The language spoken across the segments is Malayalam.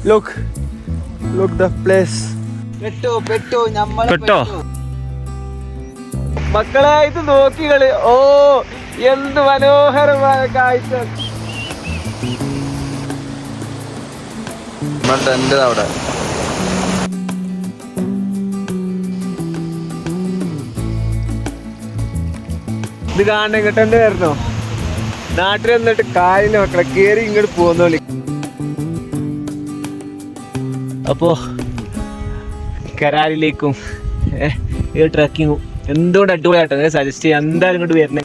look the place. പെട്ടോ നമ്മളെ പെട്ടോ മക്കളെ ഇത് നോക്കികള്. ഓ എന്ത് മനോഹരമായ കാഴ്ച. അവിടെ ഇത് കാണണം ഇങ്ങോട്ട് തന്നെ വരണോ? നാട്ടിൽ വന്നിട്ട് കാലിന് മക്കളെ കേറി ഇങ്ങോട്ട് പോന്നോളി. അപ്പോ കരാലിലേക്കും ഈ ട്രക്കിങ്ങും എന്തുകൊണ്ട് അടിപൊളിയായിട്ടോ. ഞാൻ സജസ്റ്റ് ചെയ്യാം എന്തായാലും ഇങ്ങോട്ട് വരണേ.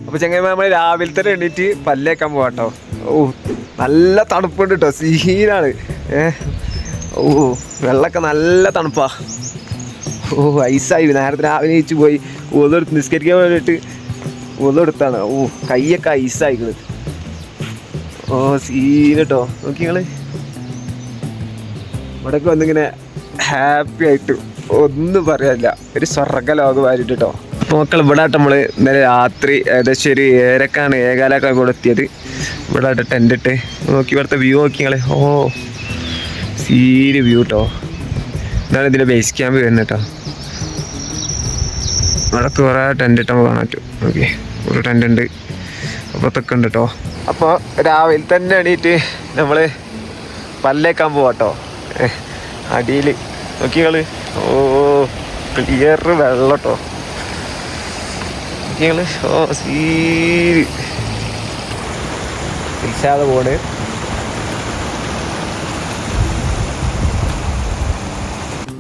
അപ്പൊ ചങ്ങന്മാർ നമ്മൾ രാവിലെ തന്നെ എണീറ്റ് പല്ലേക്കാൻ പോവാട്ടോ. ഓ നല്ല തണുപ്പുണ്ട് കേട്ടോ, സീനാണ്. ഓ വെള്ളമൊക്കെ നല്ല തണുപ്പാ. ഓ ഐസായി. നേരത്തെ രാവിലെ കഴിച്ച് പോയി ഒന്നെടുത്ത് നിസ്കരിക്കാൻ വേണ്ടിയിട്ട് ഒന്നെടുത്താണ്. ഓ കയ്യൊക്കെ ഐസായിക്കണത്. ഓ സീൻ കേട്ടോ. നോക്കി നിങ്ങള് ഇവിടെയൊക്കെ വന്നിങ്ങനെ ഹാപ്പി ആയിട്ട് ഒന്നും പറയാനില്ല. ഒരു സ്വർഗ്ഗലോകമായിട്ട് കേട്ടോ. അപ്പോൾ മക്കൾ ഇവിടെ ആയിട്ട് നമ്മൾ ഇന്നലെ രാത്രി ഏകദേശം ഒരു 7:15 കൂടെ എത്തിയത്. ഇവിടെ ആയിട്ട് ടെൻ്റ് ഇട്ട് നോക്കി ഇവിടുത്തെ വ്യൂ നോക്കി നിങ്ങൾ. ഓ സീന് വ്യൂ കേട്ടോ. ഇതാണ് ഇതിൻ്റെ ബേസ് ക്യാമ്പ് വരുന്നത് കേട്ടോ. ഇവിടെ കുറേ ടെൻ്റ് ഇട്ട് നമുക്ക് കാണാൻ പറ്റും. ഓക്കെ ഒരു ടെൻ്റ് ഉണ്ട്, അപ്പുറത്തൊക്കെ ഉണ്ട് കേട്ടോ. അപ്പോൾ രാവിലെ തന്നെ എണീറ്റ് നമ്മൾ പല്ലേക്കാൻ പോവാട്ടോ. അടിയിൽ നോക്കി നിങ്ങൾ. ഓ ക്ലിയർ വെള്ളം കേട്ടോ. നോക്കി ഓ സീന് ഇല്ലാതെ പോണ്.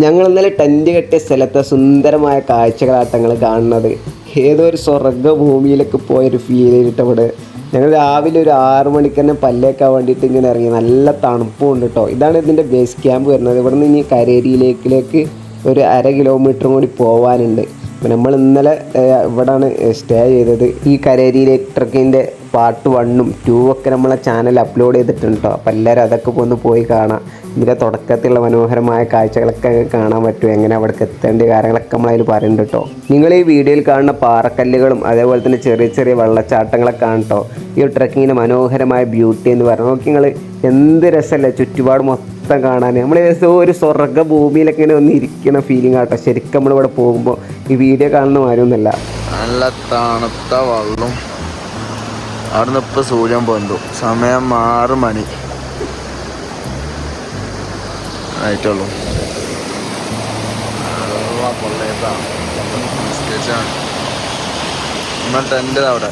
ഞങ്ങൾ ഇന്നലെ ടെൻറ്റ് കെട്ടിയ സ്ഥലത്തെ സുന്ദരമായ കാഴ്ചകളാട്ടങ്ങൾ കാണുന്നത്. ഏതോ ഒരു സ്വർഗ്ഗ ഭൂമിയിലൊക്കെ പോയൊരു ഫീൽ ചെയ്തിട്ട് ഇവിടെ ഞങ്ങൾ രാവിലെ ഒരു 6 മണിക്ക് തന്നെ പല്ലേക്കാൻ വേണ്ടിയിട്ട് ഇങ്ങനെ ഇറങ്ങി. നല്ല തണുപ്പും ഉണ്ട് കേട്ടോ. ഇതാണ് ഇതിൻ്റെ ബേസ് ക്യാമ്പ് വരുന്നത്. ഇവിടെ നിന്ന് ഇനി കരേരിയിലേക്ക് ഒരു 1/2 കിലോമീറ്ററും കൂടി പോകാനുണ്ട്. അപ്പം നമ്മൾ ഇന്നലെ ഇവിടെയാണ് സ്റ്റേ ചെയ്തത്. ഈ കരേരിയിലേക്ക് ട്രക്കിൻ്റെ പാർട്ട് 1ഉം 2ഉം ഒക്കെ നമ്മളെ ചാനൽ അപ്ലോഡ് ചെയ്തിട്ടുണ്ട് കേട്ടോ. അപ്പോൾ എല്ലാവരും അതൊക്കെ ഒന്ന് പോയി കാണാം. ഇതിൻ്റെ തുടക്കത്തിലുള്ള മനോഹരമായ കാഴ്ചകളൊക്കെ കാണാൻ പറ്റും. എങ്ങനെ അവിടേക്ക് എത്തേണ്ട കാര്യങ്ങളൊക്കെ നമ്മളതിൽ പറയുന്നുണ്ട് കേട്ടോ. നിങ്ങൾ ഈ വീഡിയോയിൽ കാണുന്ന പാറക്കല്ലുകളും അതേപോലെ തന്നെ ചെറിയ ചെറിയ വെള്ളച്ചാട്ടങ്ങളൊക്കെ കാണും കേട്ടോ. ഈ ട്രക്കിങ്ങിൻ്റെ മനോഹരമായ ബ്യൂട്ടി എന്ന് പറഞ്ഞു നോക്കി നിങ്ങൾ. എന്ത് രസമല്ലേ ചുറ്റുപാട് മൊത്തം കാണാൻ. നമ്മൾ ഒരു സ്വർഗ്ഗ ഭൂമിയിലൊക്കെ ഇങ്ങനെ ഒന്ന് ഇരിക്കുന്ന ഫീലിംഗ് ആട്ടോ. ശരിക്കും നമ്മളിവിടെ പോകുമ്പോൾ ഈ വീഡിയോ കാണുന്ന മാതിരിയൊന്നുമല്ല. നല്ല തണുത്ത വെള്ളം. അവിടെ നിന്ന് ഇപ്പോൾ സൂര്യൻ പൊന്തു. സമയം 6 മണി ആയിട്ടുള്ളൂ. ടെൻ്റ് അവിടെ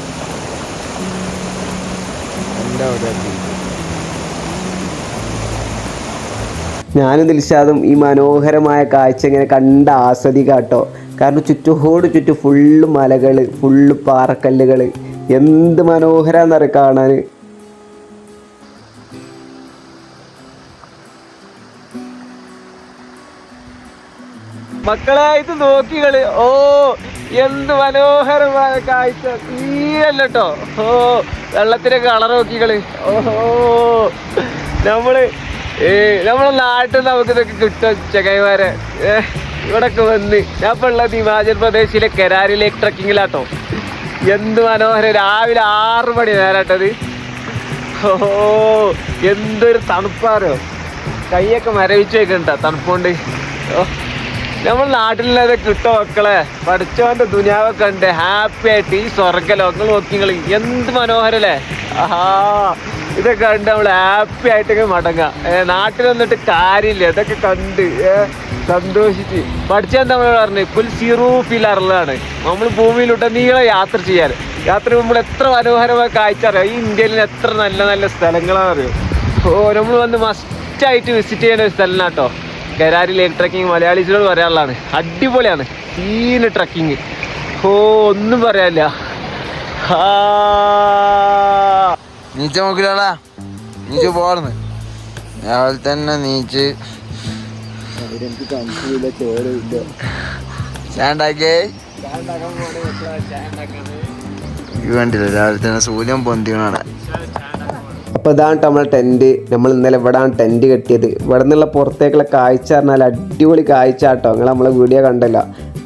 ഞാനും ദിൽഷാദും ഈ മനോഹരമായ കാഴ്ച ഇങ്ങനെ കണ്ട് ആസ്വദിക്കാം കേട്ടോ. കാരണം ചുറ്റും ഫുള്ള് മലകൾ, ഫുള്ള് പാറക്കല്ലുകൾ. എന്ത് മനോഹരമാണെന്നറിയാം കാണാൻ. മക്കളെ ഇത് നോക്കികള്. ഓ എന്ത് മനോഹരമായ കാഴ്ച. തീരല്ലോ. ഓ വെള്ളത്തിന്റെ കളർ നോക്കികള്. ഓഹോ നമ്മളെ നാട്ടിൽ നമുക്ക് ഇതൊക്കെ കിട്ടും ചങ്ങായിമാരെ. ഇവിടൊക്കെ വന്ന് ഞാൻ ഇപ്പോൾ ഉള്ളത് ഹിമാചൽ പ്രദേശിലെ കരാരിലേക്ക് ട്രക്കിങ്ങിലാട്ടോ. എന്ത് മനോഹരം. രാവിലെ 6 മണി നേരാട്ടത്. ഓ എന്തൊരു തണുപ്പാറോ. കൈയൊക്കെ മരവിച്ച് വെക്കണ്ട തണുപ്പുകൊണ്ട്. ഓ നമ്മൾ നാട്ടിലതൊക്കെ കിട്ടോ മക്കളെ. പഠിച്ചവൻ്റെ ദുനിയാവൊക്കെ ഉണ്ട് ഹാപ്പി ആയിട്ട്. ഈ സ്വർഗ്ഗലോകങ്ങൾ നോക്കി നിങ്ങൾ. എന്ത് മനോഹരല്ലേ. ആഹാ ഇതൊക്കെ കണ്ട് നമ്മൾ ഹാപ്പി ആയിട്ടൊക്കെ മടങ്ങാം. നാട്ടിൽ വന്നിട്ട് കാര്യമില്ല. ഇതൊക്കെ കണ്ട് സന്തോഷിച്ച് പഠിച്ചാൽ നമ്മൾ പറഞ്ഞു ഫുൾ സീറോ ഫീൽ അറിലാണ്. നമ്മൾ ഭൂമിയിലോട്ട് നീളെ യാത്ര ചെയ്യാൻ. യാത്ര നമ്മൾ എത്ര മനോഹരമായ കാഴ്ച അറിയാം. ഈ ഇന്ത്യയിൽ എത്ര നല്ല നല്ല സ്ഥലങ്ങളാണെന്ന് അറിയും. ഓ നമ്മൾ വന്ന് മസ്റ്റായിട്ട് വിസിറ്റ് ചെയ്യേണ്ട ഒരു സ്ഥലം കേട്ടോ കരാരി ലേക്ക് ട്രക്കിങ്. മലയാളീസിനോട് പറയാനുള്ളതാണ്. അടിപൊളിയാണ്. Scene trekking. ഓ ഒന്നും പറയാനില്ല. നീച്ച നോക്കില്ലാ നീച്ച് പോർന്ന് രാവിലെ തന്നെ നീച്ച് വേണ്ടില്ല. രാവിലെ തന്നെ സൂര്യൻ പൊന്തിയാണ്. അപ്പോൾ ഇതാണ് നമ്മളെ ടെൻറ്റ്. നമ്മൾ ഇന്നലെ ഇവിടെയാണ് ടെൻറ്റ് കെട്ടിയത്. ഇവിടെ നിന്നുള്ള പുറത്തേക്കുള്ള കാഴ്ച പറഞ്ഞാൽ അടിപൊളി കാഴ്ച കേട്ടോ. നിങ്ങൾ നമ്മളെ വീഡിയോ കണ്ടല്ലോ.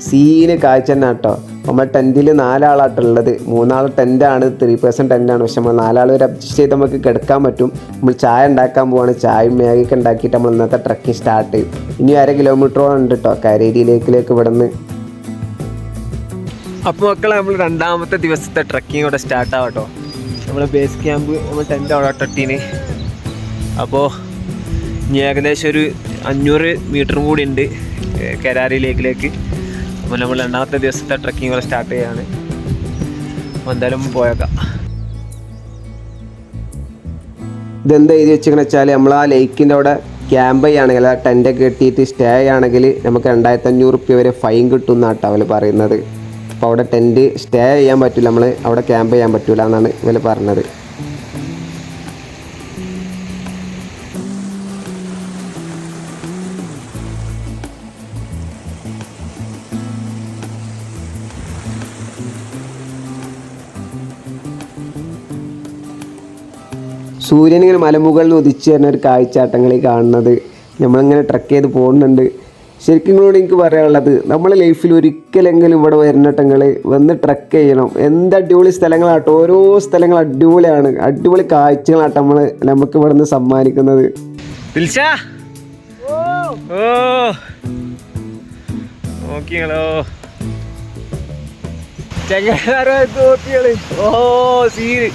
സീന് കാഴ്ച തന്നെ കേട്ടോ. നമ്മൾ ടെൻറ്റിൽ 4 ആളാട്ടുള്ളത്. 3 ആൾ ടെൻറ്റാണ്, 3 ടെൻറ്റാണ്. പക്ഷെ നമ്മൾ 4 ആൾ വരെ അഡ്ജസ്റ്റ് ചെയ്ത് നമുക്ക് കിടക്കാൻ പറ്റും. നമ്മൾ ചായ ഉണ്ടാക്കാൻ പോവാണ്. ചായയും മാഗിയൊക്കെ ഉണ്ടാക്കിയിട്ട് നമ്മൾ ഇന്നത്തെ ട്രക്കിങ് സ്റ്റാർട്ട് ചെയ്യും. ഇനി 1/2 കിലോമീറ്ററോളം ഉണ്ട് കേട്ടോ കരേരി ലേക്കിലേക്ക് ഇവിടുന്ന്. അപ്പോൾ മക്കളെ നമ്മൾ 2ാമത്തെ ദിവസത്തെ ട്രക്കിങ് ഇവിടെ സ്റ്റാർട്ട് ആവട്ടോ. നമ്മൾ ബേസ് ക്യാമ്പ് നമ്മൾ ടെൻറ്റ് അവിടെ ഇട്ടിന്. അപ്പോൾ ഇനി ഏകദേശം ഒരു 500 മീറ്ററും കൂടി ഉണ്ട് കരാരി ലേക്കിലേക്ക്. അപ്പോൾ നമ്മൾ 2ാമത്തെ ദിവസത്തെ ട്രക്കിങ് ഇവിടെ സ്റ്റാർട്ട് ചെയ്യാണ്. അപ്പോൾ എന്തായാലും പോയേക്കാം. ഇതെന്താ എഴുതി വെച്ചിങ്ങനെ വെച്ചാൽ നമ്മൾ ആ ലേക്കിൻ്റെ അവിടെ ക്യാമ്പ് ചെയ്യുകയാണെങ്കിൽ ആ ടെൻറ്റൊക്കെ കെട്ടിയിട്ട് സ്റ്റേ ചെയ്യുകയാണെങ്കിൽ നമുക്ക് 2500 റുപ്യ വരെ ഫൈൻ കിട്ടും എന്നാട്ടോ അവർ പറയുന്നത്. അപ്പോൾ അവിടെ ടെൻറ്റ് സ്റ്റേ ചെയ്യാൻ പറ്റില്ല, നമ്മൾ അവിടെ ക്യാമ്പ് ചെയ്യാൻ പറ്റില്ല എന്നാണ് ഇവർ പറഞ്ഞത്. സൂര്യൻ ഇങ്ങനെ മലമുകളിൽ ഉദിച്ച് തന്നെ ഒരു കാഴ്ചാട്ടങ്ങൾ കാണുന്നത് നമ്മളിങ്ങനെ ട്രക്ക് ചെയ്ത് പോകുന്നുണ്ട്. ശരിക്കും കൂടി എനിക്ക് പറയാനുള്ളത്, നമ്മളെ ലൈഫിൽ ഒരിക്കലെങ്കിലും ഇവിടെ വരുന്നിട്ടങ്ങൾ വന്ന് ട്രക്ക് ചെയ്യണം. എന്ത് അടിപൊളി സ്ഥലങ്ങളാട്ടോ, ഓരോ സ്ഥലങ്ങൾ അടിപൊളിയാണ്, അടിപൊളി കാഴ്ചകളാട്ടോ നമുക്ക് ഇവിടെ നിന്ന് സമ്മാനിക്കുന്നത്. നോക്കിയാളോ ചെങ്ങായി, ഓ സീന്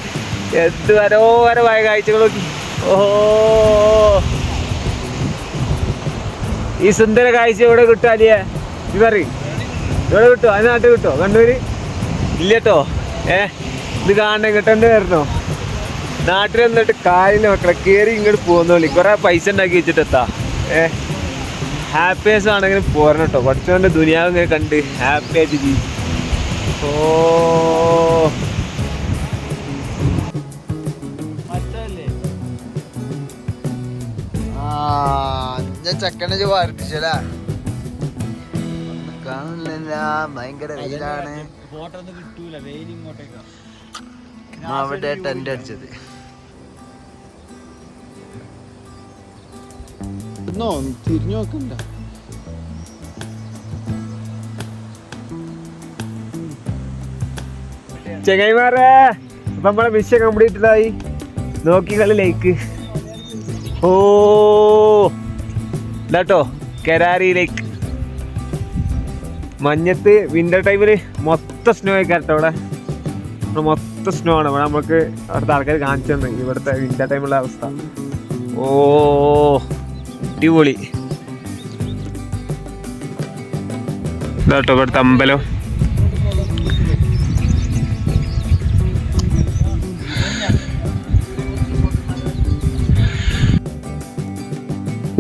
എന്ത് മനോഹരമായ കാഴ്ചകൾ നോക്കി. ഓഹോ, ഈ സുന്ദര കാഴ്ച ഇവിടെ കിട്ടും അലിയെ? ഇത് പറയും ഇവിടെ കിട്ടുമോ? അതിന് നാട്ടിൽ കിട്ടുമോ? കണ്ണൂര് ഇല്ല കേട്ടോ. ഇത് കാണണം, ഇങ്ങോട്ടെന്ത് വരണോ? നാട്ടിൽ വന്നിട്ട് കാലിന് മക്കളെ കയറി ഇങ്ങോട്ട് പോകുന്നോളി. കുറെ പൈസ ഉണ്ടാക്കി വെച്ചിട്ടെത്താ. ഹാപ്പിനെസ് ആണെങ്കിൽ പോരണം കേട്ടോ. പഠിച്ചവൻ്റെ ദുനിയാവ് ഇങ്ങനെ കണ്ട് ഹാപ്പി ആയിട്ട് ജീവിക്കും. ഓ ചെക്കനെ വാർപ്പിച്ചല്ലേ കാണില്ല, ഭയങ്കര വെയിലാണ്. അവിടെ ടെന്റ് അടിച്ചത് തിരിഞ്ഞു നോക്കണ്ട. ചെങ്ങായിമാരെ, അപ്പൊ നമ്മളെ മിഷൻ കംപ്ലീറ്റ് ആയി. നോക്കിക്കളി ലേക്ക്. ഓ ഇതാട്ടോ കരാരി ലേക്ക്. മഞ്ഞത്ത് വിന്റർ ടൈമില് മൊത്തം സ്നോ ആയിക്കാട്ടോ. അവിടെ മൊത്തം സ്നോ ആണ്. ഇവിടെ നമുക്ക് അവിടുത്തെ ആൾക്കാർ കാണിച്ചു തന്നെ ഇവിടുത്തെ വിന്റർ ടൈമുള്ള അവസ്ഥ. ഓ അടിപൊളി. ഇതാട്ടോ ഇവിടുത്തെ അമ്പലം.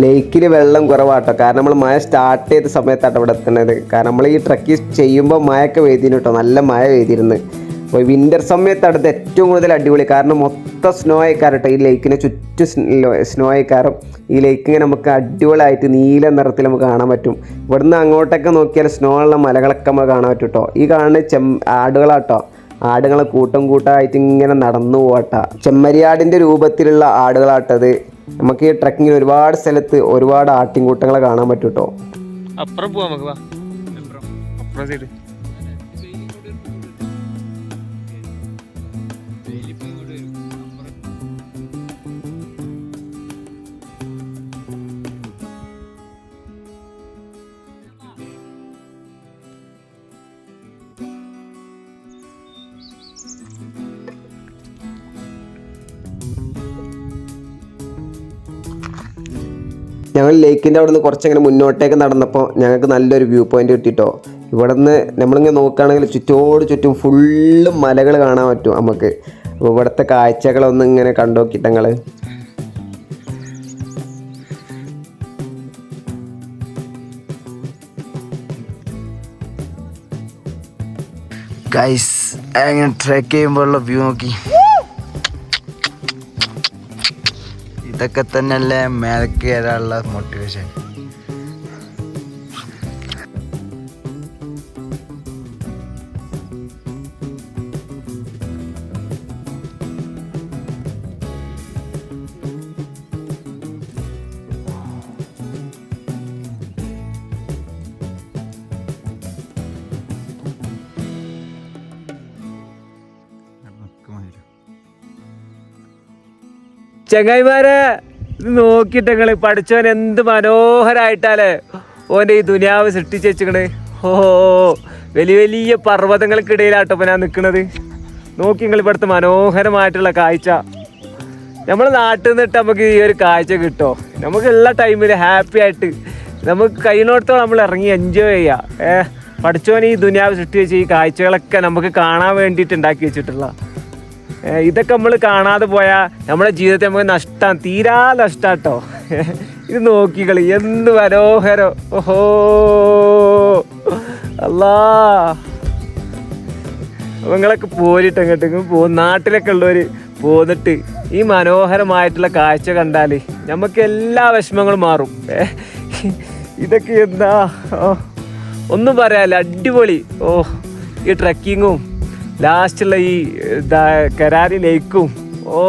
ലേക്കിൽ വെള്ളം കുറവാട്ടോ, കാരണം നമ്മൾ മഴ സ്റ്റാർട്ട് ചെയ്ത സമയത്താട്ടോ ഇവിടെ എത്തുന്നത്. കാരണം നമ്മൾ ഈ ട്രക്ക് ചെയ്യുമ്പോൾ മഴയൊക്കെ പെയ്തിരുന്നു കേട്ടോ, നല്ല മഴ പെയ്തിരുന്നു. അപ്പോൾ വിൻ്റർ സമയത്ത് അടുത്ത് ഏറ്റവും കൂടുതൽ അടിപൊളി, കാരണം മൊത്തം സ്നോ ആയിക്കാരം കേട്ടോ. ഈ ലേക്കിനെ ചുറ്റും സ്നോ ആയിക്കാരം. ഈ ലേക്കിങ്ങനെ നമുക്ക് അടിപൊളിയായിട്ട് നീല നിറത്തിൽ നമുക്ക് കാണാൻ പറ്റും. ഇവിടുന്ന് അങ്ങോട്ടൊക്കെ നോക്കിയാൽ സ്നോ ഉള്ള മലകളൊക്കെ നമുക്ക് കാണാൻ പറ്റും കേട്ടോ. ഈ കാണുന്ന ആടുകളാട്ടോ, ആടുകളെ കൂട്ടമായിട്ട് ഇങ്ങനെ നടന്നു പോകട്ടോ. ചെമ്മരിയാടിൻ്റെ രൂപത്തിലുള്ള ആടുകളാട്ടത്. നമുക്ക് ഈ ട്രക്കിങ്ങിൽ ഒരുപാട് സ്ഥലത്ത് ഒരുപാട് ആട്ടിൻകൂട്ടങ്ങളെ കാണാൻ പറ്റും കേട്ടോ. അപ്പുറം പോവാം നമുക്ക്. അപ്പുറം സൈഡ് ഞങ്ങൾ ലേക്കിൻ്റെ അവിടെ നിന്ന് കുറച്ചങ്ങനെ മുന്നോട്ടേക്ക് നടന്നപ്പോൾ ഞങ്ങൾക്ക് നല്ലൊരു വ്യൂ പോയിൻ്റ് കിട്ടിയിട്ടോ. ഇവിടെ നിന്ന് നമ്മളിങ്ങനെ നോക്കുകയാണെങ്കിൽ ചുറ്റും ഫുള്ള് മലകൾ കാണാൻ പറ്റും നമുക്ക്. അപ്പോൾ ഇവിടുത്തെ കാഴ്ചകളൊന്നും ഇങ്ങനെ കണ്ടു നോക്കിയിട്ട് ഞങ്ങൾ ഗൈസ് അങ്ങനെ ട്രക്ക് ചെയ്യുമ്പോഴുള്ള വ്യൂ നോക്കി. ഇതൊക്കെ തന്നെയല്ലേ മേലേക്ക് കയറാനുള്ള മോട്ടിവേഷൻ. ചങ്ങായിമാരെ ഇത് നോക്കിയിട്ടെങ്ങള് പഠിച്ചവൻ എന്ത് മനോഹരായിട്ടാലേ ഓൻ്റെ ഈ ദുനിയാവ് സൃഷ്ടിച്ച് വെച്ചിക്കണ്. ഓ വലിയ വലിയ പർവ്വതങ്ങൾക്കിടയിലാട്ടോ ഇപ്പം ഞാൻ നിൽക്കുന്നത്. നോക്കി നിങ്ങൾ ഇവിടുത്തെ മനോഹരമായിട്ടുള്ള കാഴ്ച. നമ്മളെ നാട്ടിൽ നിന്നിട്ട് നമുക്ക് ഈ ഒരു കാഴ്ച കിട്ടുമോ? നമുക്ക് എല്ലാ ടൈമിലും ഹാപ്പി ആയിട്ട് നമുക്ക് കഴിയുന്നിടത്തോളം നമ്മൾ ഇറങ്ങി എൻജോയ് ചെയ്യുക. പഠിച്ചവൻ ഈ ദുനിയാവ് സൃഷ്ടി വെച്ച് ഈ കാഴ്ചകളൊക്കെ നമുക്ക് കാണാൻ വേണ്ടിയിട്ട് ഉണ്ടാക്കി വെച്ചിട്ടുള്ള ഇതൊക്കെ നമ്മൾ കാണാതെ പോയാൽ നമ്മുടെ ജീവിതത്തെ നമുക്ക് നഷ്ടമാണ്, തീരാ നഷ്ടമാട്ടോ. ഇത് നോക്കിക്കളി എന്ത് മനോഹരം. ഓഹോ അല്ലാ, നിങ്ങളൊക്കെ പോരിട്ട് എങ്ങോട്ടെങ്കിലും നാട്ടിലൊക്കെ ഉള്ളവർ പോന്നിട്ട് ഈ മനോഹരമായിട്ടുള്ള കാഴ്ച കണ്ടാൽ നമുക്ക് എല്ലാ വിഷമങ്ങളും മാറും. ഇതൊക്കെ എന്താ ഒന്നും പറയാല്ല, അടിപൊളി. ഓ ഈ ട്രക്കിങ്ങും ലാസ്റ്റുള്ള ഈ കരാരി ലേക്കും. ഓ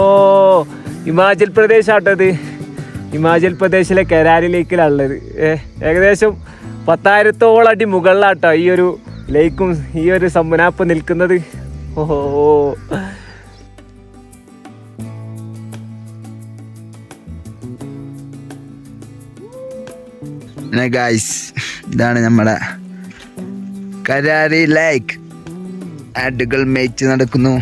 ഹിമാചൽ പ്രദേശാട്ടത്, ഹിമാചൽ പ്രദേശിലെ കരാരി ലേക്കിലുള്ളത്. ഏകദേശം 10,000-ഓളം അടി മുകളിലാട്ടോ ഈ ഒരു ലേക്കും ഈ ഒരു സംഭനാപ്പ് നിൽക്കുന്നത്. ഓഹോ ഗൈസ്, ഇതാണ് നമ്മുടെ കരാരി ലേക്ക്. ആടുകൾ മേച്ച് നടക്കുന്നു.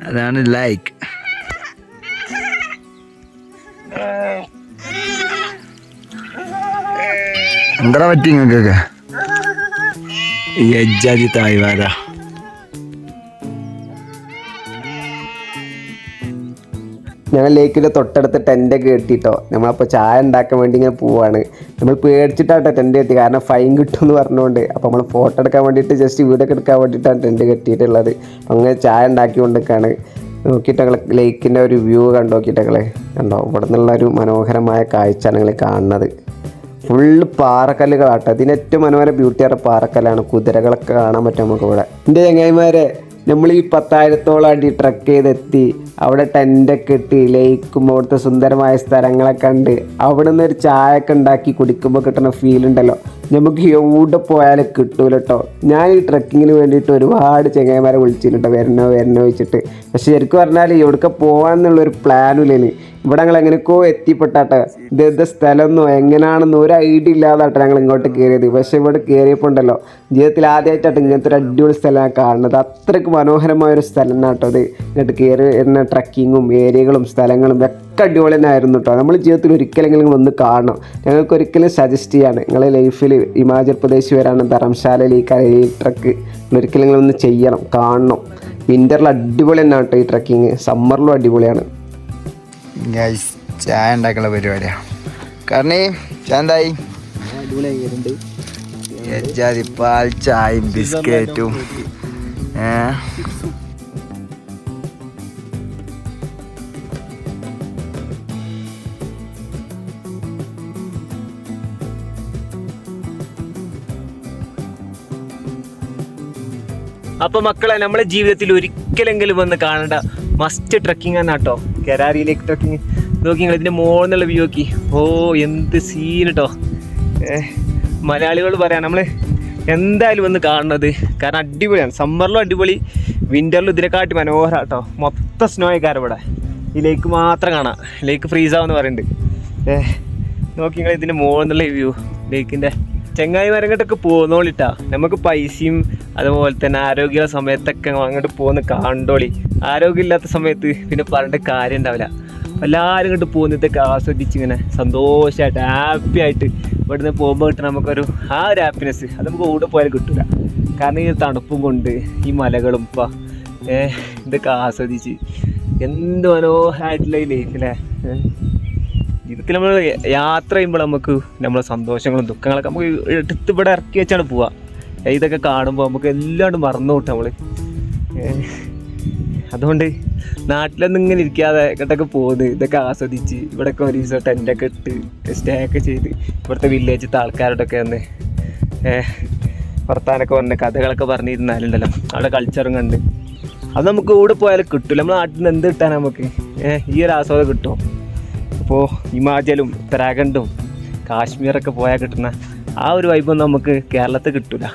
അതാണ് ലേക്ക്. എന്താ പറ്റി നിങ്ങൾക്കൊക്കെ? ഈ അജ്ജാതി തായ്വാര ഞങ്ങൾ ലേക്കിൻ്റെ തൊട്ടടുത്ത് ടെൻ്റൊക്കെ കെട്ടിയിട്ടോ. നമ്മളപ്പോൾ ചായ ഉണ്ടാക്കാൻ വേണ്ടി ഇങ്ങനെ പോവാണ്. നമ്മൾ പേടിച്ചിട്ടാട്ടോ ടെൻ്റ് കെട്ടി, കാരണം ഫൈൻ കിട്ടും എന്ന് പറഞ്ഞുകൊണ്ട്. അപ്പോൾ നമ്മൾ ഫോട്ടോ എടുക്കാൻ വേണ്ടിയിട്ട് ജസ്റ്റ് വീടൊക്കെ എടുക്കാൻ വേണ്ടിയിട്ടാണ് ടെൻ്റ് കെട്ടിയിട്ടുള്ളത്. അങ്ങനെ ചായ ഉണ്ടാക്കിക്കൊണ്ടിരിക്കുകയാണ്. നോക്കിയിട്ട് ഞങ്ങൾ ലേക്കിൻ്റെ ഒരു വ്യൂ കണ്ടു. നോക്കിയിട്ട് ഞങ്ങൾ കണ്ടോ, ഇവിടെ നിന്നുള്ള ഒരു മനോഹരമായ കാഴ്ചയാണ് നിങ്ങൾ കാണുന്നത്. ഫുള്ള് പാറക്കല്ലുകളാട്ടോ. ഇതിന് ഏറ്റവും മനോഹര ബ്യൂട്ടിയായ പാറക്കല്ലാണ്. കുതിരകളൊക്കെ കാണാൻ പറ്റും നമുക്ക് ഇവിടെ. എൻ്റെ ചങ്ങായിമാരെ, നമ്മൾ ഈ 10,000-ഓളം അടി ട്രക്ക് ചെയ്തെത്തി. അവിടെ ടെൻ്റൊക്കെ ഇട്ട് ലേക്കും അവിടുത്തെ സുന്ദരമായ സ്ഥലങ്ങളൊക്കെ കണ്ട് അവിടെ നിന്ന് ഒരു ചായയൊക്കെ ഉണ്ടാക്കി കുടിക്കുമ്പോൾ കിട്ടുന്ന ഫീൽ ഉണ്ടല്ലോ, നമുക്ക് എവിടെ പോയാലും കിട്ടൂല കേട്ടോ. ഞാൻ ഈ ട്രക്കിങ്ങിന് വേണ്ടിയിട്ട് ഒരുപാട് ചങ്ങായിമാരെ വിളിച്ചിട്ടുണ്ടോ, വരണോ വെച്ചിട്ട്. പക്ഷെ ശരിക്കും പറഞ്ഞാൽ എവിടേക്ക് പോകാമെന്നുള്ളൊരു പ്ലാനില്ലേന്. ഇവിടെ ഞങ്ങൾ എങ്ങനെയൊക്കെയോ എത്തിപ്പെട്ടാട്ടെ. ഇത് സ്ഥലമൊന്നോ എങ്ങനെയാണെന്നോ ഒരു ഐഡിയ ഇല്ലാതാട്ടെ ഞങ്ങൾ ഇങ്ങോട്ട് കയറിയത്. പക്ഷെ ഇവിടെ കയറിയപ്പോൾ ഉണ്ടല്ലോ, ജീവിതത്തിൽ ആദ്യമായിട്ടാണ് ഇങ്ങനത്തെ ഒരു അടിപൊളി സ്ഥലമാണ് കാണുന്നത്. അത്രയ്ക്ക് മനോഹരമായൊരു സ്ഥലം എന്നാട്ടോ ഇത്. ഇങ്ങോട്ട് കയറി വരുന്ന ട്രക്കിങ്ങും ഏരിയകളും സ്ഥലങ്ങളും ഒക്കെ അടിപൊളി തന്നെ ആയിരുന്നു കേട്ടോ. നമ്മൾ ജീവിതത്തിൽ ഒരിക്കലെങ്കിലും ഒന്ന് കാണണം. ഞങ്ങൾക്ക് ഒരിക്കലും സജസ്റ്റ് ചെയ്യാണ്, നിങ്ങളെ ലൈഫിൽ ഹിമാചൽ പ്രദേശ് വരാണ് ധർമ്മശാലയിൽ ഈ കരയിൽ ട്രക്ക് ഒരിക്കലെങ്കിലും ഒന്ന് ചെയ്യണം, കാണണം. വിൻ്ററിൽ അടിപൊളി തന്നെ കേട്ടോ ഈ ട്രക്കിങ്, സമ്മറിലും അടിപൊളിയാണ്. ഗൈസ്, ചായ ഉണ്ടാക്കാനുള്ള പരിപാടിയാണ്. കാരണം ചായ എന്തായി? പാൽ ചായയും ബിസ്ക്കറ്റും. അപ്പൊ മക്കളെ, നമ്മളെ ജീവിതത്തിൽ ഒരിക്കലെങ്കിലും വന്ന് കാണേണ്ട മസ്റ്റ് ട്രക്കിംഗ് ആണ് കേട്ടോ കരാരിയിലേക്ക് ട്രക്കിങ്. നോക്കി നിങ്ങൾ ഇതിൻ്റെ മുകളിൽ നിന്നുള്ള വ്യൂ നോക്കി. ഓ എന്ത് സീൻ കേട്ടോ. മലയാളികൾ പറയാം നമ്മൾ എന്തായാലും വന്ന് കാണുന്നത്, കാരണം അടിപൊളിയാണ്. സമ്മറിലും അടിപൊളി, വിൻ്ററിലും ഇതിനെക്കാട്ടി മനോഹരം കേട്ടോ. മൊത്തം സ്നോ ആയിക്കാരം ഇവിടെ. ഈ ലേക്ക് മാത്രം കാണാം, ലേക്ക് ഫ്രീസാവെന്ന് പറയുന്നുണ്ട്. നോക്കി നിങ്ങൾ ഇതിൻ്റെ മുകളിൽ നിന്നുള്ള വ്യൂ ലേക്കിൻ്റെ. ചെങ്ങായിമാരങ്ങോട്ടൊക്കെ പോന്നോളിട്ടാ, നമുക്ക് പൈസയും അതുപോലെ തന്നെ ആരോഗ്യമുള്ള സമയത്തൊക്കെ അങ്ങോട്ട് പോകുന്ന കണ്ടോളി. ആരോഗ്യമില്ലാത്ത സമയത്ത് പിന്നെ പറഞ്ഞിട്ട് കാര്യം ഉണ്ടാവില്ല. എല്ലാവരും ഇങ്ങോട്ട് പോകുന്നതൊക്കെ ആസ്വദിച്ച് ഇങ്ങനെ സന്തോഷമായിട്ട് ഹാപ്പി ആയിട്ട് ഇവിടുന്ന് പോകുമ്പോൾ കിട്ടുന്ന നമുക്കൊരു ഒരു ഹാപ്പിനെസ് അത് നമുക്ക് ഓടെ പോയാലും കിട്ടില്ല. കാരണം ഈ തണുപ്പും കൊണ്ട് ഈ മലകളും ഇപ്പം ഇതൊക്കെ ആസ്വദിച്ച് എന്ത് മനോഹരമായിട്ടുള്ള ഈ ലൈഫിലെ ജീവിതത്തിൽ നമ്മൾ യാത്ര ചെയ്യുമ്പോൾ നമുക്ക് നമ്മളെ സന്തോഷങ്ങളും ദുഃഖങ്ങളൊക്കെ നമുക്ക് എടുത്ത് ഇവിടെ ഇറക്കി വെച്ചാണ് പോവുക. ഇതൊക്കെ കാണുമ്പോൾ നമുക്ക് എല്ലാണ്ട് മറന്നു കിട്ടും നമ്മൾ. അതുകൊണ്ട് നാട്ടിലൊന്നും ഇങ്ങനെ ഇരിക്കാതെ ഇങ്ങോട്ടൊക്കെ പോകുന്നത് ഇതൊക്കെ ആസ്വദിച്ച് ഇവിടെയൊക്കെ ഒരു ദിവസം ടെൻ്റൊക്കെ ഇട്ട് സ്റ്റേ ഒക്കെ ചെയ്ത് ഇവിടുത്തെ വില്ലേജത്തെ ആൾക്കാരോടൊക്കെ ഒന്ന് വർത്താനൊക്കെ പറഞ്ഞ കഥകളൊക്കെ പറഞ്ഞിരുന്നാലുണ്ടല്ലോ അവിടെ കൾച്ചറും കണ്ട് അത് നമുക്ക് കൂടെ പോയാലും കിട്ടില്ല. നമ്മുടെ നാട്ടിൽ നിന്ന് എന്ത് കിട്ടാൻ നമുക്ക് ഈ ഒരു ആസ്വാദം കിട്ടും. അപ്പോൾ ഹിമാചലും ഉത്തരാഖണ്ഡും കാശ്മീരൊക്കെ പോയാൽ കിട്ടുന്ന ആ ഒരു വൈബൊന്നും നമുക്ക് കേരളത്തിൽ കിട്ടൂല.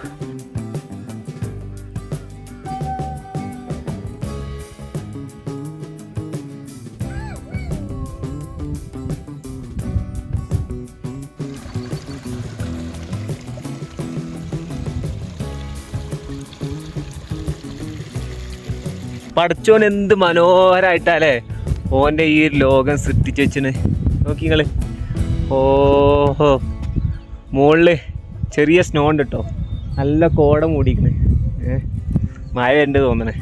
പഠിച്ചോൻ എന്ത് മനോഹരമായിട്ടല്ലേ ഓൻ്റെ ഈ ലോകം സൃഷ്ടിച്ച് വെച്ചിന്. നോക്കി നിങ്ങൾ. ഓഹോ, മുകളിൽ ചെറിയ സ്നോ ഉണ്ട് കേട്ടോ, നല്ല കോട മൂടിക്കണ്. മഴ ഉണ്ട് തോന്നണേ.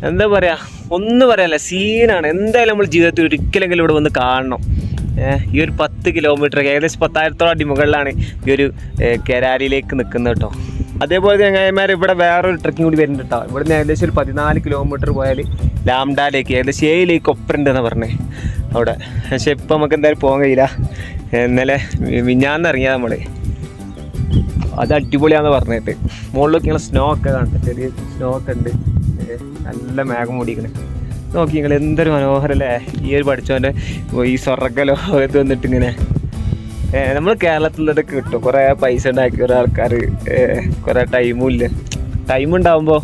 എന്താ പറയുക, ഒന്നും പറയാല്ല, സീനാണ്. എന്തായാലും നമ്മൾ ജീവിതത്തിൽ ഒരിക്കലെങ്കിലും ഇവിടെ വന്ന് കാണണം. ഈ ഒരു 10 കിലോമീറ്റർ, ഏകദേശം 10,000-ഓളം അടി മുകളിലാണ് ഈ ഒരു കെരാരിയിലേക്ക് നിൽക്കുന്നത് കേട്ടോ. അതേപോലെ ചങ്ങായിമാർ ഇവിടെ വേറൊരു ട്രക്കിംഗ് കൂടി വരുന്നുണ്ട് കേട്ടോ. ഇവിടുന്ന് ഏകദേശം ഒരു 14 കിലോമീറ്റർ പോയാൽ ലാംഡാലേക്ക് ഏകദേശം 7 ലേക്ക് ഒപ്പറുണ്ടെന്ന് പറഞ്ഞേ അവിടെ. പക്ഷെ ഇപ്പം നമുക്ക് എന്തായാലും പോകാൻ കഴിയില്ല. ഇന്നലെ മിഞ്ഞാന്ന് ഇറങ്ങിയാൽ നമ്മൾ, അത് അടിപൊളിയാണെന്ന് പറഞ്ഞിട്ട്. മുകളിലൊക്കെ ഞങ്ങൾ സ്നോ ഒക്കെ കാണട്ടെ, ചെറിയ സ്നോ ഒക്കെ ഉണ്ട്, നല്ല മേഘം മൂടിക്കണേ. നോക്കി നിങ്ങൾ, എന്തൊരു മനോഹരല്ലേ ഈ ഒരു പഠിച്ചവൻ്റെ ഈ സ്വർഗ്ഗലോ ഇത് വന്നിട്ട് ഇങ്ങനെ. നമ്മൾ കേരളത്തിലൊക്കെ കിട്ടും കുറേ പൈസ ഉണ്ടാക്കി കുറേ ആൾക്കാർ, കുറേ ടൈമും ഇല്ല. ടൈം ഉണ്ടാകുമ്പോൾ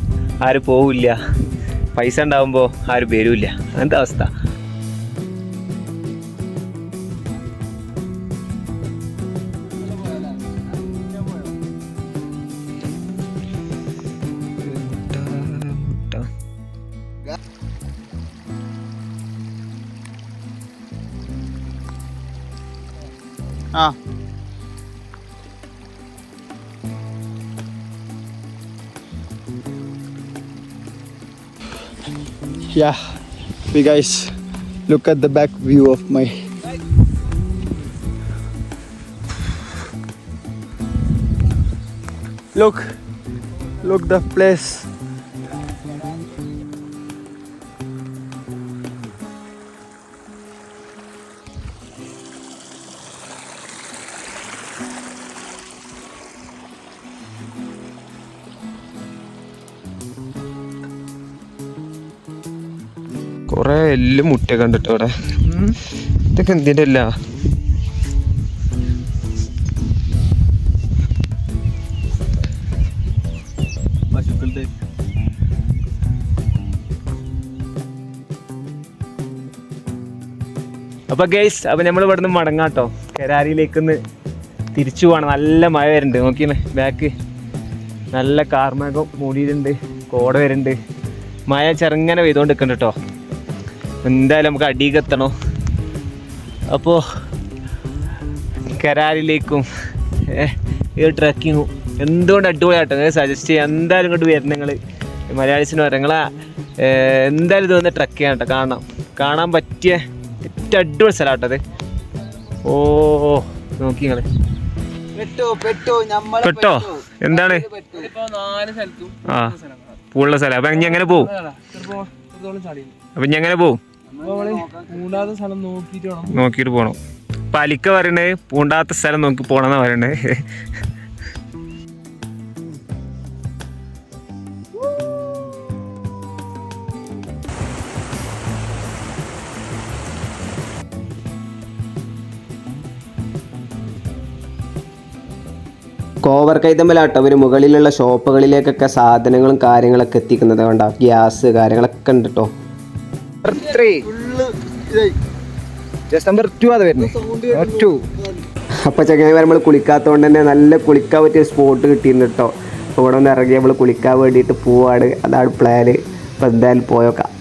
ആരും പോവില്ല, പൈസ ഉണ്ടാകുമ്പോൾ ആരും വരില്ല, അങ്ങനത്തെ അവസ്ഥ. Yeah, you guys, look at the back view of my look the place. കുറേ എല്ലും മുട്ട കണ്ടിട്ടോ അവിടെ. ഇതൊക്കെ എന്തിൻ്റെ അല്ല. പശുക്കളുടെ അപ്പൊ ഗൈസ്, അപ്പൊ നമ്മൾ ഇവിടെ നിന്ന് മടങ്ങാട്ടോ. കെരാരിയിലേക്കൊന്ന് തിരിച്ചു പോകണം. നല്ല മഴ വരുന്നുണ്ട്. നോക്കിയാണ് ബാക്ക്, നല്ല കാർമേഘം മൂടിയിട്ടുണ്ട്, കോട വരുന്നുണ്ട്, മഴ ചെറുങ്ങനെ പെയ്തുകൊണ്ട് നിൽക്കുന്നുണ്ട് കേട്ടോ. എന്തായാലും നമുക്ക് അടിയിലേക്ക് എത്തണം. അപ്പോൾ കെരാരിലേക്കും ഈ ട്രക്കിങ്ങും എന്തുകൊണ്ട് അടിപൊളിയാട്ടോ. നിങ്ങൾ സജസ്റ്റ് ചെയ്യാം, എന്തായാലും ഇങ്ങോട്ട് വരുന്ന നിങ്ങൾ മലയാളീസിന് പറയാം, നിങ്ങൾ എന്തായാലും ഇത് വന്ന് ട്രക്ക് ചെയ്യാം കേട്ടോ. കാണാൻ പറ്റിയ ഏറ്റവും അടിപൊളി സ്ഥലമാട്ടത്. ഓ നോക്കി നിങ്ങൾ പെട്ടോ. എന്താണ് ആ പൂള്ള സ്ഥലം. അപ്പൊ ഇനി എങ്ങനെ പോവും? അപ്പൊ ഇനി എങ്ങനെ പോവും? നോക്കിയിട്ട് പോണം. പലിക്ക പറയണേ പൂണ്ടാത്ത സ്ഥലം നോക്കി പോണെന്നാ പറയണേ. കോവർ കൈതമ്മലാട്ടോ ഇവർ മുകളിലുള്ള ഷോപ്പുകളിലേക്കൊക്കെ സാധനങ്ങളും കാര്യങ്ങളൊക്കെ എത്തിക്കുന്നത്. വേണ്ട ഗ്യാസ് കാര്യങ്ങളൊക്കെ ഉണ്ട് കേട്ടോ. അപ്പൊ ചങ്ങായിമാർ നമ്മൾ കുളിക്കാത്തതുകൊണ്ട് തന്നെ നല്ല കുളിക്കാൻ പറ്റിയ സ്പോട്ട് കിട്ടിയിരുന്നു കേട്ടോ. അപ്പോൾ ഇവിടെ ഒന്ന് ഇറങ്ങി നമ്മൾ കുളിക്കാൻ വേണ്ടിയിട്ട് പോവാണ്. അതാണ് പ്ലാന്. അപ്പോൾ എന്തായാലും പോയോക്കാം.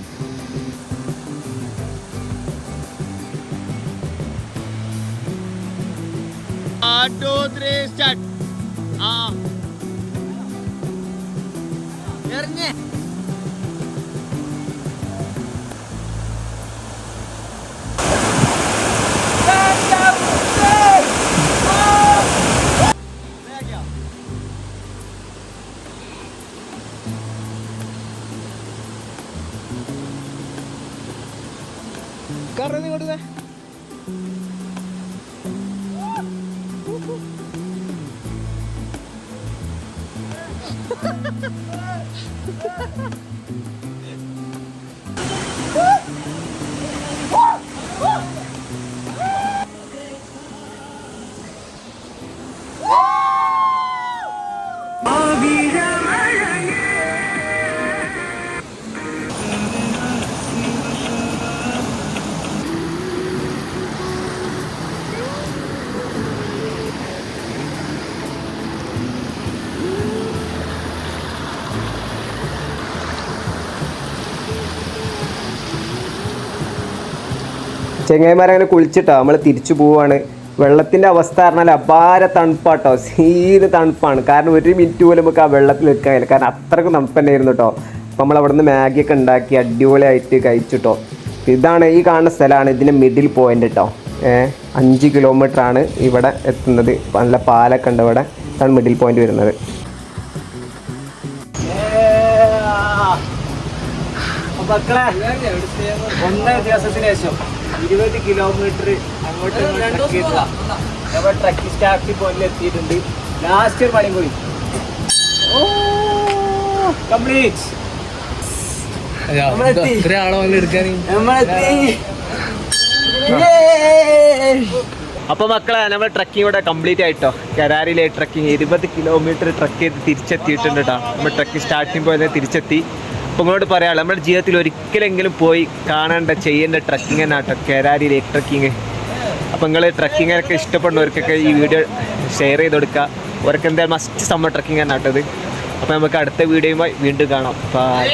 ചെങ്ങായിമാരങ്ങനെ കുളിച്ചിട്ടോ നമ്മൾ തിരിച്ചു പോവാണ്. വെള്ളത്തിൻ്റെ അവസ്ഥ പറഞ്ഞാൽ അപാര തണുപ്പാട്ടോ, സീന് തണുപ്പാണ്. കാരണം 1 മിനിറ്റ് പോലും നമുക്ക് ആ വെള്ളത്തിൽ നിൽക്കാൻ കഴിയില്ല, കാരണം അത്രയ്ക്ക് തണുപ്പ് തന്നെയായിരുന്നു കേട്ടോ. അപ്പോൾ നമ്മൾ അവിടെ നിന്ന് മാഗിയൊക്കെ ഉണ്ടാക്കി അടിപൊളിയായിട്ട് കഴിച്ചിട്ടോ. ഇതാണ് ഈ കാണുന്ന സ്ഥലമാണ് ഇതിൻ്റെ മിഡിൽ പോയിൻ്റ് കേട്ടോ. 5 കിലോമീറ്ററാണ് ഇവിടെ എത്തുന്നത്. നല്ല പാലൊക്കെ ഉണ്ട് ഇവിടെ. ഇതാണ് മിഡിൽ പോയിൻ്റ് വരുന്നത്. മക്കളെ 1 ദിവസത്തിന് ശേഷം 20 കിലോമീറ്റർ അങ്ങോട്ട് നമ്മൾ ട്രക്കിംഗ് സ്റ്റാർട്ടിംഗ് പോയിന്റിൽ എത്തിയിട്ടുണ്ട്. ലാസ്റ്റ് ഒരു പണിയും കൂടി കംപ്ലീറ്റ്. അപ്പൊ മക്കളെ നമ്മൾ ട്രക്കിംഗ് ഇവിടെ കംപ്ലീറ്റ് ആയിട്ടോ. കരാരിലെ ട്രക്കിംഗ് 20 കിലോമീറ്റർ ട്രക്ക് ചെയ്ത് തിരിച്ചെത്തിയിട്ടുണ്ട് കേട്ടോ. നമ്മൾ ട്രക്കിംഗ് സ്റ്റാർട്ടിംഗ് പോയത് തിരിച്ചെത്തി. അപ്പോൾ നിങ്ങളോട് പറയാമല്ലോ, നമ്മുടെ ജീവിതത്തിൽ ഒരിക്കലെങ്കിലും പോയി കാണേണ്ട ചെയ്യേണ്ട ട്രക്കിംഗ് തന്നെ കേട്ടോ കരാരി ലേക്ക് ട്രക്കിങ്. അപ്പോൾ നിങ്ങൾ ട്രക്കിങ്ങൊക്കെ ഇഷ്ടപ്പെടുന്നവർക്കൊക്കെ ഈ വീഡിയോ ഷെയർ ചെയ്ത് കൊടുക്കുക. അവർക്ക് എന്തായാലും മസ്റ്റ് സമ്മർ ട്രക്കിംഗ് തന്നെ കേട്ടത്. അപ്പോൾ നമുക്ക് അടുത്ത വീഡിയോയുമായി വീണ്ടും കാണാം. ബൈ.